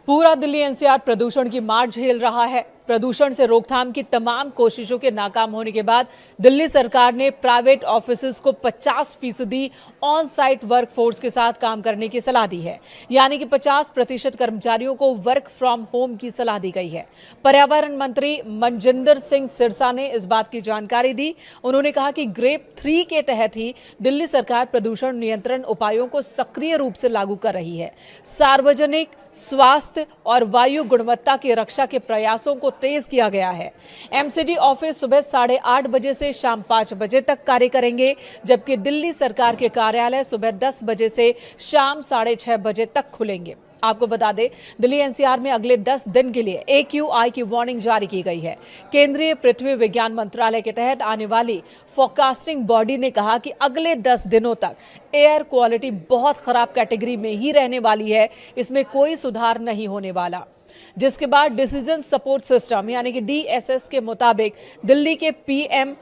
पूरा दिल्ली एनसीआर प्रदूषण की मार झेल रहा है। प्रदूषण से रोकथाम की तमाम कोशिशों के नाकाम होने के बाद दिल्ली सरकार ने प्राइवेट ऑफिसेज को 50% ऑन साइट वर्कफोर्स के साथ काम करने की सलाह दी है। यानी कि 50% कर्मचारियों को वर्क फ्रॉम होम की सलाह दी गई है। पर्यावरण मंत्री मनजिंदर सिंह सिरसा ने इस बात की जानकारी दी। उन्होंने कहा कि ग्रेप 3 के तहत ही दिल्ली सरकार प्रदूषण नियंत्रण उपायों को सक्रिय रूप से लागू कर रही है। सार्वजनिक स्वास्थ्य और वायु गुणवत्ता की रक्षा के प्रयासों को तेज किया गया है। एमसीडी ऑफिस सुबह 8:30 बजे से शाम 5 बजे तक कार्य करेंगे, जबकि दिल्ली सरकार के कार्यालय सुबह 10 बजे से शाम 6:30 बजे तक खुलेंगे। आपको बता दें, दिल्ली एनसीआर में अगले 10 दिन के लिए AQI की वार्निंग जारी की गई है। केंद्रीय पृथ्वी विज्ञान मंत्रालय के तहत आने वाली फोरकास्टिंग बॉडी ने कहा कि अगले 10 दिनों तक एयर क्वालिटी बहुत खराब कैटेगरी में ही रहने वाली है, इसमें कोई सुधार नहीं होने वाला। जिसके बाद डिसीजन सपोर्ट सिस्टम यानी कि DSS के मुताबिक दिल्ली के PM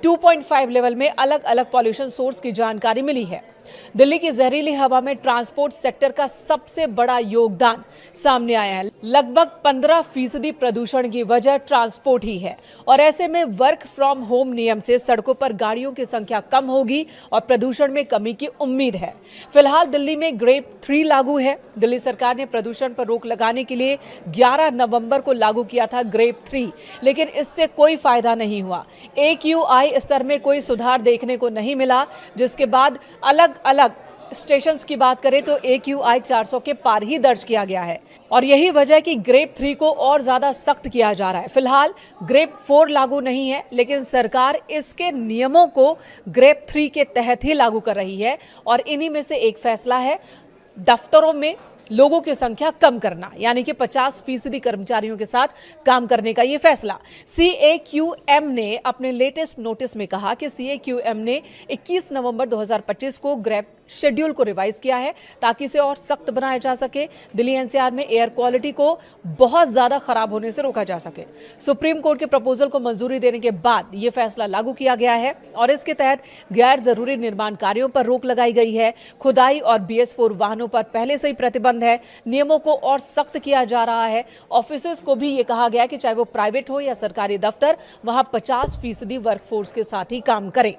2.5 लेवल में अलग अलग पॉल्यूशन सोर्स की जानकारी मिली है। दिल्ली की जहरीली हवा में ट्रांसपोर्ट सेक्टर का सबसे बड़ा योगदान सामने आया है। लगभग 15% प्रदूषण की वजह ट्रांसपोर्ट ही है और ऐसे में वर्क फ्रॉम होम नियम से सड़कों पर गाड़ियों की संख्या कम होगी और प्रदूषण में कमी की उम्मीद है। फिलहाल दिल्ली में ग्रेप 3 लागू है। दिल्ली सरकार ने प्रदूषण पर रोक लगाने के लिए 11 नवंबर को लागू किया था ग्रेप 3, लेकिन इससे कोई फायदा नहीं हुआ। AQI स्तर में कोई सुधार देखने को नहीं मिला, जिसके बाद अलग अलग स्टेशन की बात करें तो AQI 400 के पार ही दर्ज किया गया है और यही वजह है कि ग्रेप 3 को और ज्यादा सख्त किया जा रहा है। फिलहाल ग्रेप 4 लागू नहीं है, लेकिन सरकार इसके नियमों को ग्रेप 3 के तहत ही लागू कर रही है और इन्हीं में से एक फैसला है दफ्तरों में लोगों की संख्या कम करना, यानी कि 50% कर्मचारियों के साथ काम करने का यह फैसला। CAQM ने अपने लेटेस्ट नोटिस में कहा कि CAQM ने 21 नवंबर 2025 को ग्रेप शेड्यूल को रिवाइज किया है ताकि इसे और सख्त बनाया जा सके, दिल्ली एनसीआर में एयर क्वालिटी को बहुत ज्यादा खराब होने से रोका जा सके। सुप्रीम कोर्ट के प्रपोजल को मंजूरी देने के बाद यह फैसला लागू किया गया है और इसके तहत गैर जरूरी निर्माण कार्यों पर रोक लगाई गई है। खुदाई और BS4 वाहनों पर पहले से ही प्रतिबंध है। नियमों को और सख्त किया जा रहा है। ऑफिसेज को भी ये कहा गया कि चाहे वो प्राइवेट हो या सरकारी दफ्तर, वहां 50% वर्कफोर्स के साथ ही काम करें।